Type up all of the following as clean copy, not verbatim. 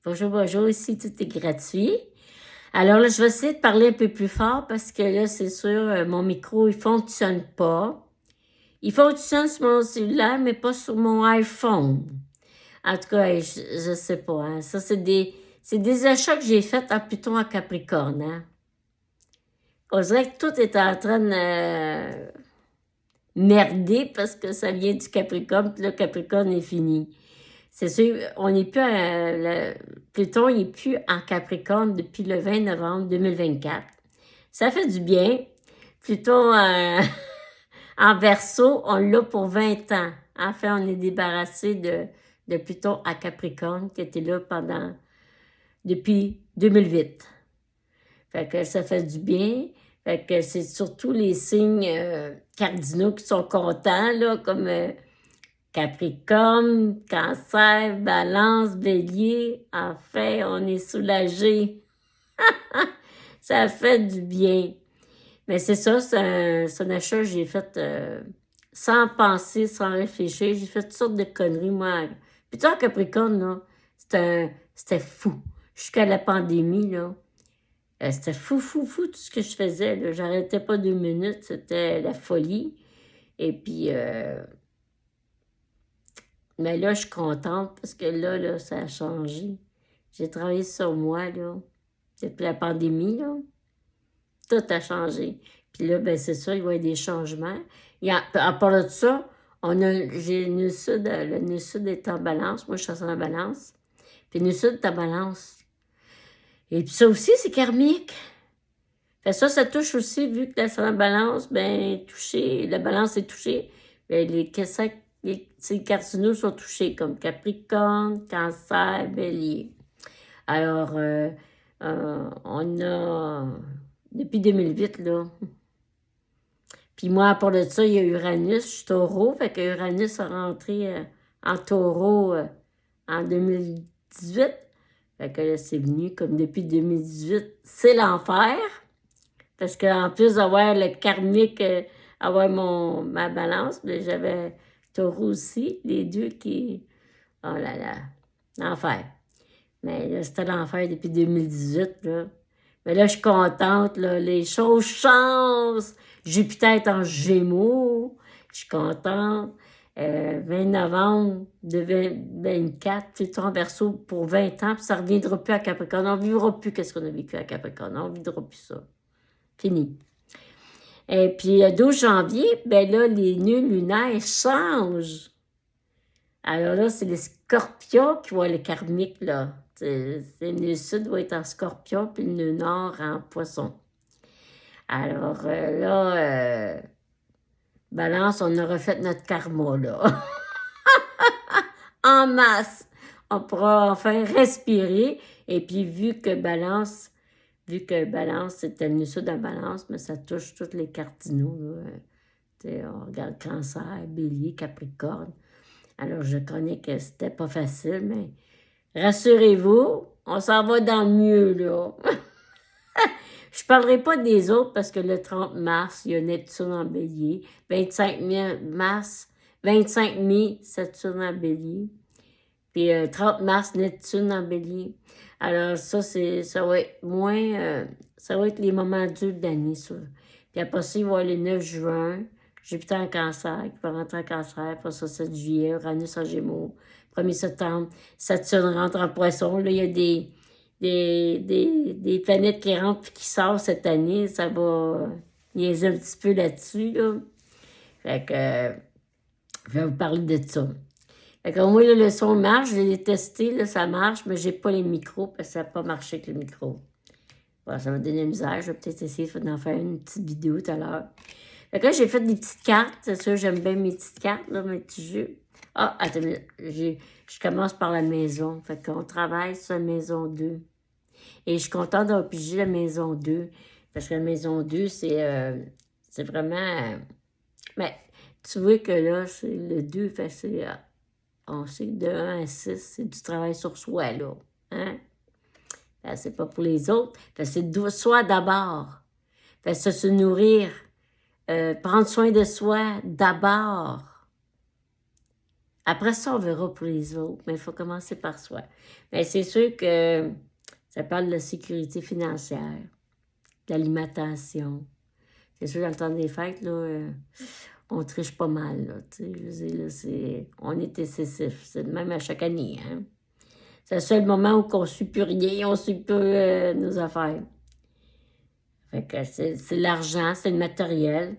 Bonjour, bonjour, ici tout est gratuit. Alors là, je vais essayer de parler un peu plus fort parce que là, c'est sûr, mon micro, il fonctionne pas. Il fonctionne sur mon cellulaire, mais pas sur mon iPhone. En tout cas, je sais pas, hein. Ça, c'est des achats que j'ai faits à Pluton à Capricorne, hein. On dirait que tout est en train de merder parce que ça vient du Capricorne, puis le Capricorne est fini. C'est sûr, on n'est plus Pluton n'est plus en Capricorne depuis le 20 novembre 2024. Ça fait du bien. Pluton en Verseau, on l'a pour 20 ans. En fait, on est débarrassé de Pluton à Capricorne qui était là depuis 2008. Fait que ça fait du bien. Fait que c'est surtout les signes cardinaux qui sont contents, là, comme Capricorne, Cancer, Balance, Bélier. Enfin, on est soulagé. Ça fait du bien. Mais c'est ça, c'est un achat que j'ai fait sans penser, sans réfléchir. J'ai fait toutes sortes de conneries, moi. Puis toi, Capricorne, là, c'était fou. Jusqu'à la pandémie, là. C'était fou, fou, fou tout ce que je faisais, là. J'arrêtais pas 2 minutes. C'était la folie. Et puis, mais là, je suis contente parce que là, ça a changé. J'ai travaillé sur moi, là. Depuis la pandémie, là. Tout a changé. Puis là, ben c'est ça, il va y avoir des changements. À part de ça, j'ai le nœud sud, le nœud sud est en balance. Moi, je suis en balance. Puis le nœud sud est en balance. Et puis ça aussi, c'est karmique. Fait ça touche aussi, vu que la balance, ben, touché, la balance est touchée. Ben, les cardinaux sont touchés, comme Capricorne, Cancer, Bélier. Alors, on a, depuis 2008, là. Puis moi, à part de ça, il y a Uranus, je suis taureau, fait que Uranus a rentré en taureau en 2018. Fait que là, c'est venu comme depuis 2018, c'est l'enfer. Parce qu'en plus d'avoir le karmique, avoir ma balance, ben, j'avais taureau aussi, les deux qui... Oh là là, l'enfer. Mais là, c'était l'enfer depuis 2018, là. Mais là, je suis contente, là, les choses changent. Jupiter est en Gémeaux, je suis contente. 20 novembre de 2024, Pluton en Verseau pour 20 ans, puis ça ne reviendra plus à Capricorne. On ne vivra plus qu'est-ce qu'on a vécu à Capricorne. On ne vivra plus ça. Fini. Et puis, le 12 janvier, ben là, les nœuds lunaires changent. Alors là, c'est les scorpions qui voient le karmique, là. Le nœud sud va être en scorpion, puis le nœud nord en poisson. Alors là, balance, on a refait notre karma, là. En masse. On pourra enfin respirer. Et puis, vu que balance, c'était le nœud sud en balance, mais ça touche tous les cardinaux, là. On regarde Cancer, Bélier, Capricorne. Alors, je connais que c'était pas facile, mais rassurez-vous, on s'en va dans le mieux, là. Je parlerai pas des autres parce que le 30 mars, il y a Neptune en bélier. 25 mars, 25 mai, Saturne en bélier. Puis 30 mars, Neptune en bélier. Alors ça va être moins, ça va être les moments durs de l'année, ça. Puis après ça, il va y avoir le 9 juin, Jupiter en cancer, qui va rentrer en cancer. Après ça, 7 juillet, Uranus en gémeaux. 1er septembre, Saturne rentre en poisson. Là, il y a des planètes qui rentrent et qui sortent cette année. Ça va niaiser un petit peu là-dessus, là. Fait que, je vais vous parler de ça. Fait que, au moins, là, le son marche. Je l'ai testé, là, ça marche, mais j'ai pas les micros parce que ça n'a pas marché avec le micro. Bon, ça m'a donné une misère. Je vais peut-être essayer d'en faire une petite vidéo tout à l'heure. Fait que là, j'ai fait des petites cartes. C'est sûr, j'aime bien mes petites cartes, là, mes petits jeux. Ah, attends, je commence par la maison. Fait qu'on travaille sur la maison 2. Et je suis contente d'avoir pigé la maison 2. Parce que la maison 2, c'est vraiment... mais tu vois que là, c'est le 2, fait que on sait que de 1 à 6, c'est du travail sur soi, là. Hein? C'est pas pour les autres. C'est soi d'abord. C'est se nourrir, prendre soin de soi d'abord. Après ça, on verra pour les autres, mais il faut commencer par soi. Mais c'est sûr que ça parle de la sécurité financière, de l'alimentation. C'est sûr, dans le temps des fêtes, là, on triche pas mal, là, tu sais, je veux dire, là, on est excessif. C'est le même à chaque année, hein. C'est le seul moment où on ne suit plus rien, on ne suit plus nos affaires. Fait que c'est l'argent, c'est le matériel.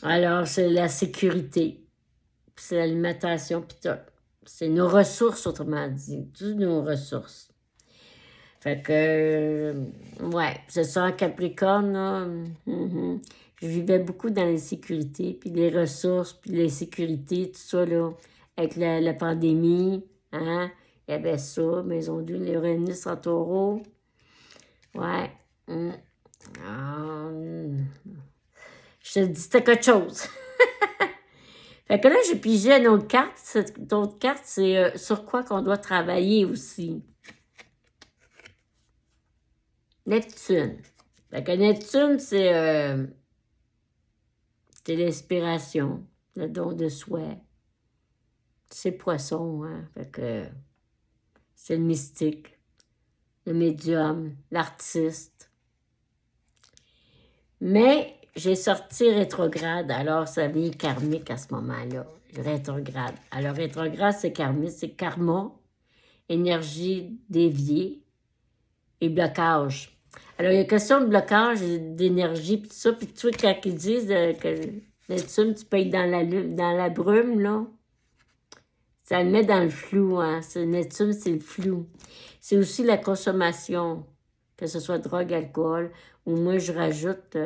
Alors, c'est la sécurité, puis c'est l'alimentation, puis tout. C'est nos ressources, autrement dit, toutes nos ressources. Fait que, ouais, c'est ça, en Capricorne, là, je vivais beaucoup dans l'insécurité, puis les ressources, puis les sécurités, tout ça, là, avec la pandémie, hein, il y avait ça, Maison 2, les Uranus en taureau, ouais, je te dis, c'était quelque chose. Fait que là, j'ai pigé une autre carte. Cette autre carte, c'est sur quoi qu'on doit travailler aussi. Neptune. Fait que Neptune, c'est l'inspiration, le don de soi. C'est poisson, hein. Fait que c'est le mystique, le médium, l'artiste. Mais j'ai sorti rétrograde, alors ça vient karmique à ce moment-là. Rétrograde. Alors, rétrograde, c'est karmique, c'est karma, énergie déviée et blocage. Alors, il y a question de blocage, d'énergie, puis tout ça. Puis tu vois, quand ils disent que Neptune, tu peux être dans la brume, là, ça le met dans le flou, hein. Neptune, c'est le flou. C'est aussi la consommation, que ce soit drogue, alcool, ou moi, je rajoute,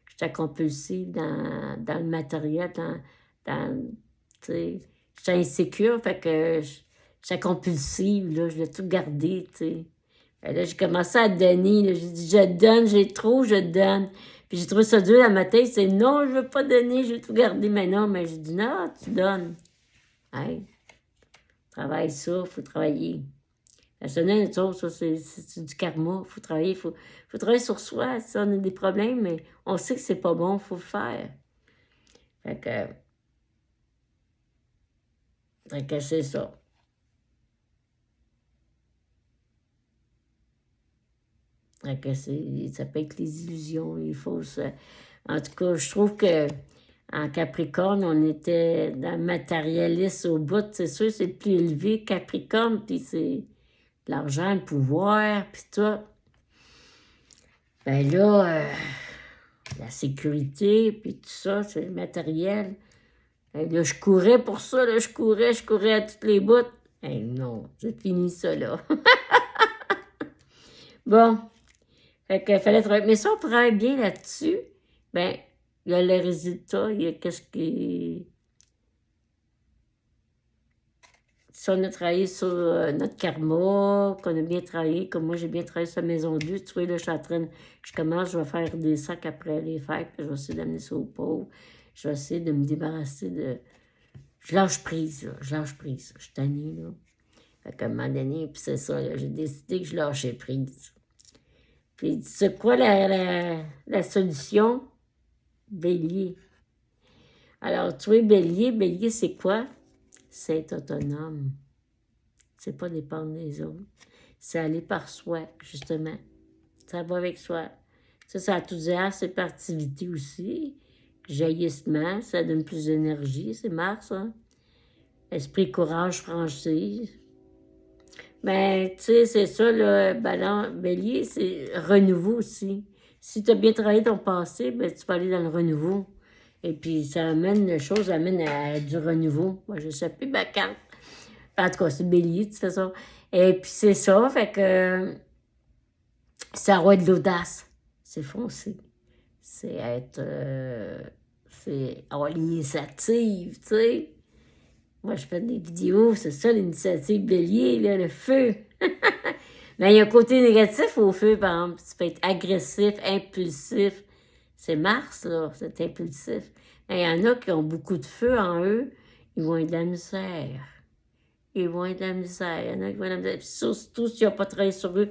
j'étais compulsive dans le matériel, tu sais, j'étais insécure, fait que j'étais compulsive, là, je voulais tout garder, tu sais. Là, j'ai commencé à donner, là, j'ai dit, je donne, j'ai trop, je donne. Puis j'ai trouvé ça dur dans ma tête, c'est non, je veux pas donner, je veux tout garder, mais non, mais j'ai dit, non, tu donnes. Hey, travaille ça, faut travailler. La semaine, ça, c'est du karma. Faut travailler, faut travailler sur soi. Si on a des problèmes, mais on sait que c'est pas bon, faut le faire. Fait que c'est ça. Fait que ça peut être les illusions, les fausses. En tout cas, je trouve que en Capricorne, on était dans le matérialiste au bout. C'est sûr, c'est le plus élevé. Capricorne, puis c'est l'argent, le pouvoir, puis tout. Ben là, la sécurité, puis tout ça, c'est le matériel. Ben là, je courais pour ça, là, je courais à toutes les bouts. Eh non, c'est fini ça, là. Bon, fait qu'il fallait travailler. Mais si on travaille bien là-dessus, ben, il y a le résultat, il y a qu'est-ce qui... Si on a travaillé sur notre karma, qu'on a bien travaillé, comme moi j'ai bien travaillé sur la maison 2, tu vois, là, je commence, je vais faire des sacs après les fêtes, puis je vais essayer d'amener ça aux pauvres. Je vais essayer de me débarrasser de... Je lâche prise, là, je lâche prise. Je suis tannée, là. Fait qu'à un moment donné, puis c'est ça, là, j'ai décidé que je lâchais prise. Puis c'est quoi la solution? Bélier. Alors, tu vois, Bélier, c'est quoi? C'est être autonome. C'est pas dépendre des autres. C'est aller par soi, justement. Ça va avec soi. Ça enthousiasme, activité aussi. Jaillissement, ça donne plus d'énergie, c'est Mars, hein? Esprit, courage, franchise. Ben, tu sais, c'est ça, le ballon bélier, c'est renouveau aussi. Si tu as bien travaillé ton passé, ben, tu peux aller dans le renouveau. Et puis, ça amène, les choses amène à du renouveau. Moi, je sais plus ma carte. En tout cas, c'est bélier, de toute façon. Et puis, c'est ça, fait que ça aura de l'audace. C'est foncé. C'est être... c'est avoir l'initiative, tu sais. Moi, je fais des vidéos, c'est ça l'initiative bélier, là, le feu. Mais il y a un côté négatif au feu, par exemple. Tu peux être agressif, impulsif. C'est Mars, là, c'est impulsif. Mais il y en a qui ont beaucoup de feu en eux, ils vont être de la misère. Ils vont être de la misère. Il y en a qui vont être de la misère. Puis surtout s'ils n'ont pas travaillé sur eux.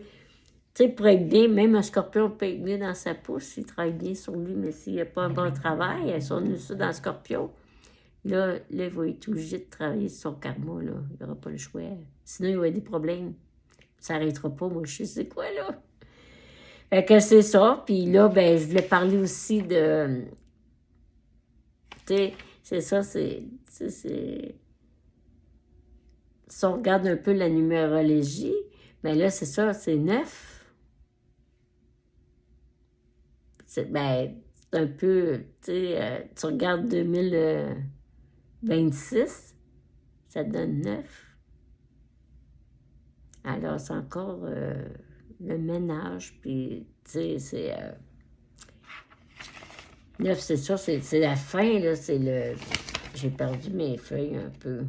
Tu sais, pour être bien, même un scorpion peut être mieux dans sa peau s'il travaille bien sur lui, mais s'il n'y a pas un bon travail, ils sont venus ça dans le scorpion. Là, il va être obligé de travailler sur son karma, là. Il n'aura pas le choix. Sinon, il va y avoir des problèmes. Ça n'arrêtera pas, moi, je sais c'est quoi, là. Fait que c'est ça. Puis là, ben, je voulais parler aussi de... Tu sais, c'est ça, si on regarde un peu la numérologie, ben là, c'est ça, c'est 9. Ben, c'est un peu, tu sais, tu regardes 2026, ça te donne 9. Alors, c'est encore le ménage, puis, tu sais, c'est... 9, c'est ça, c'est la fin, là, c'est le... J'ai perdu mes feuilles un peu.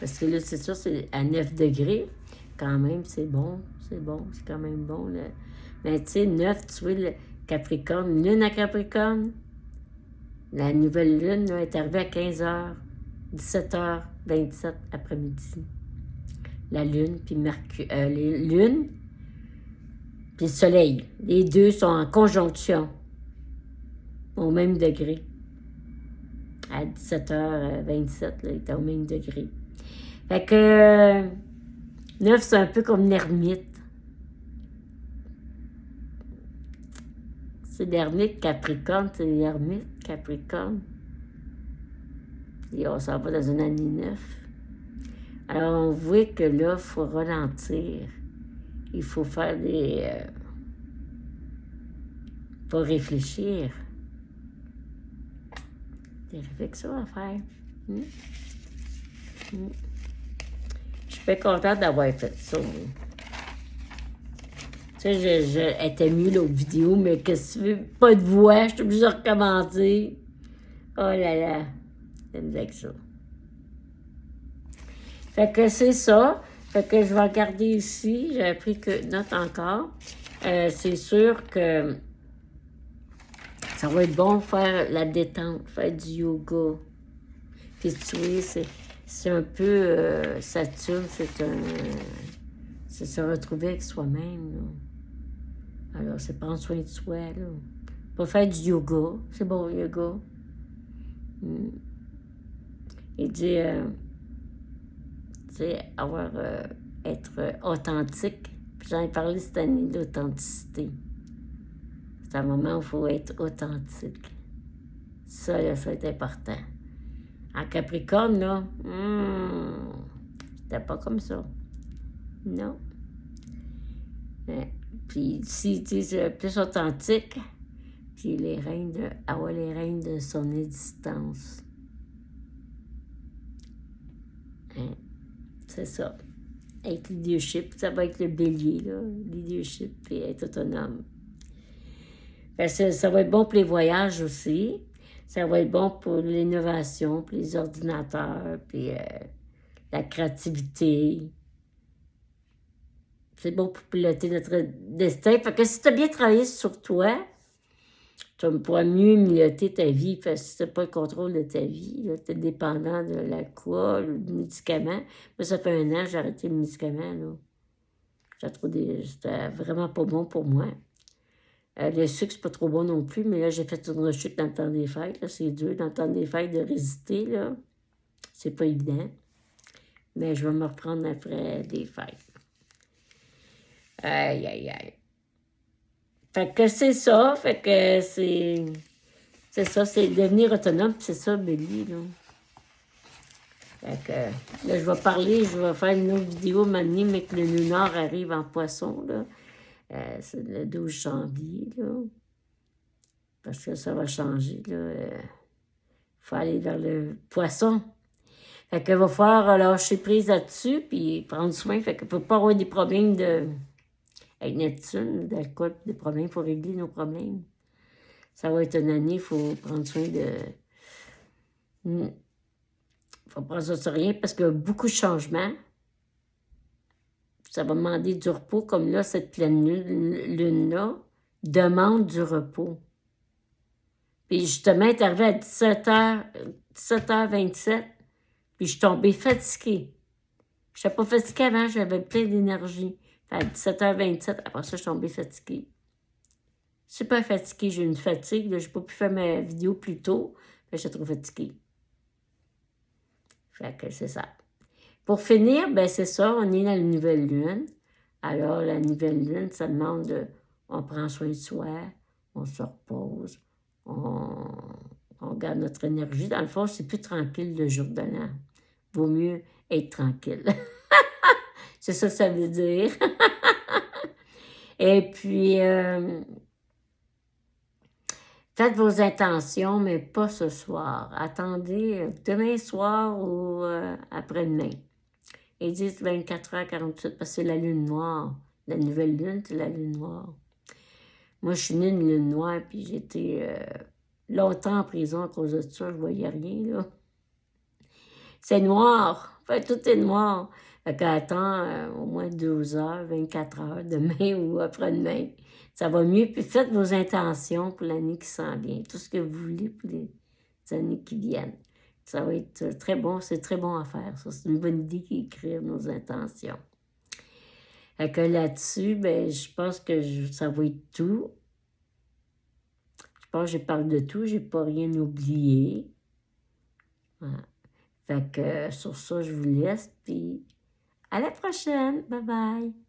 Parce que là, c'est ça, c'est à 9 degrés. Quand même, c'est bon, c'est quand même bon. Là. Mais tu sais, 9, tu vois, le Capricorne, lune à Capricorne, la nouvelle lune là, est arrivée à 15h, 17h27 après-midi. La lune, puis Mercure, les lunes, puis le soleil. Les deux sont en conjonction, au même degré. À 17h27, là, il est au même degré. Fait que 9, c'est un peu comme l'ermite. C'est l'ermite Capricorne, c'est l'ermite Capricorne. Et on s'en va dans une année 9. Alors, on voit que là, il faut ralentir. Il faut faire des... faut réfléchir. Des réflexions à faire. Je suis pas contente d'avoir fait ça. Tu sais, elle était mieux l'autre vidéo, mais qu'est-ce que tu veux? Pas de voix, je suis obligée de recommencer. Oh là là, j'aime bien que ça. Fait que c'est ça. Fait que je vais regarder ici. J'ai appris que, note encore, c'est sûr que ça va être bon faire la détente, faire du yoga. Puis tu vois, c'est un peu Saturne, c'est se retrouver avec soi-même. Là. Alors, c'est prendre soin de soi. Là. Pas faire du yoga. C'est bon, le yoga. Il dit, tu sais, être authentique. Puis j'en ai parlé cette année d'authenticité. C'est un moment où il faut être authentique. Ça, là, ça va être important. En Capricorne, là, c'était pas comme ça. Non. Puis si tu es plus authentique, puis les règnes de son existence. Hein? C'est ça. Avec leadership, ça va être le bélier, là. Leadership et être autonome. Ça va être bon pour les voyages aussi. Ça va être bon pour l'innovation, pour les ordinateurs, puis la créativité. C'est bon pour piloter notre destin. Fait que si tu as bien travaillé sur toi, tu pourras mieux piloter ta vie. Parce que si tu n'as pas le contrôle de ta vie, tu es dépendant de l'alcool ou du médicament. Moi, ça fait 1 an que j'ai arrêté le médicament. C'était vraiment pas bon pour moi. Le sucre, c'est pas trop bon non plus, mais là, j'ai fait une rechute dans le temps des fêtes. Là, c'est dur dans le temps des fêtes de résister, là. C'est pas évident. Mais je vais me reprendre après des fêtes. Aïe, aïe, aïe. Fait que c'est ça. Fait que c'est ça, c'est devenir autonome. C'est ça, Bélier, là. Fait que là, je vais faire une autre vidéo maintenant, mais que le lunar arrive en poisson, là. C'est le 12 janvier, là. Parce que ça va changer, là. Faut aller vers le poisson. Fait qu'il va falloir lâcher prise là-dessus, puis prendre soin. Fait qu'il ne peut pas avoir des problèmes avec Neptune, d'alcool, des problèmes. Il faut régler nos problèmes. Ça va être une année, il faut prendre soin de... Il faut prendre soin de rien parce qu'il y a beaucoup de changements. Ça va demander du repos, comme là, cette pleine lune-là demande du repos. Puis justement, elle est arrivée à 17h27, puis je suis tombée fatiguée. Je n'étais pas fatiguée avant, j'avais plein d'énergie. À 17h27, après ça, je suis tombée fatiguée. super fatiguée. J'ai une fatigue. Je n'ai pas pu faire ma vidéo plus tôt. J'étais trop fatiguée. Fait que c'est ça. Pour finir, ben c'est ça, on est dans la nouvelle lune. Alors, la nouvelle lune, ça demande on prend soin de soi, on se repose, on garde notre énergie. Dans le fond, c'est plus tranquille le jour de l'an. Vaut mieux être tranquille. C'est ça que ça veut dire. Et puis, faites vos intentions, mais pas ce soir. Attendez demain soir ou après-demain. Ils disent 24 heures, 48, parce que c'est la lune noire. La nouvelle lune, c'est la lune noire. Moi, je suis née une lune noire, puis j'ai été longtemps en prison à cause de ça. Je voyais rien, là. C'est noir. Enfin, tout est noir. Fait qu'attends au moins 12 heures, 24 heures, demain ou après-demain. Ça va mieux. Puis faites vos intentions pour l'année qui s'en vient. Tout ce que vous voulez pour les années qui viennent. Ça va être très bon. C'est très bon à faire, ça. C'est une bonne idée d'écrire nos intentions. Fait que là-dessus, ben, je pense que ça va être tout. Je pense que j'ai parlé de tout. J'ai pas rien oublié. Voilà. Fait que sur ça, je vous laisse. Puis à la prochaine. Bye bye.